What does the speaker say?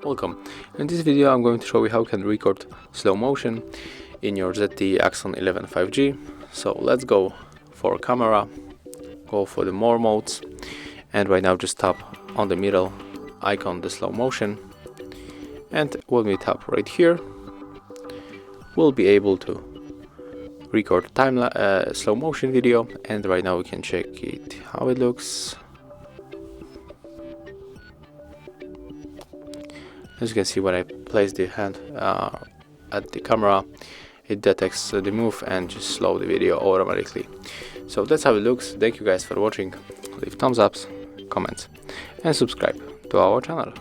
Welcome. In this video I'm going to show you how you can record slow motion in your ZTE Axon 11 5G. So let's go for camera, go for the more modes, and right now just tap on the middle icon, the slow motion, and when we tap right here we'll be able to record slow motion video, and right now we can check it how it looks. As you can see, when I place the hand at the camera, it detects the move and just slow the video automatically. So that's how it looks. Thank you guys for watching. Leave thumbs ups, comments, and subscribe to our channel.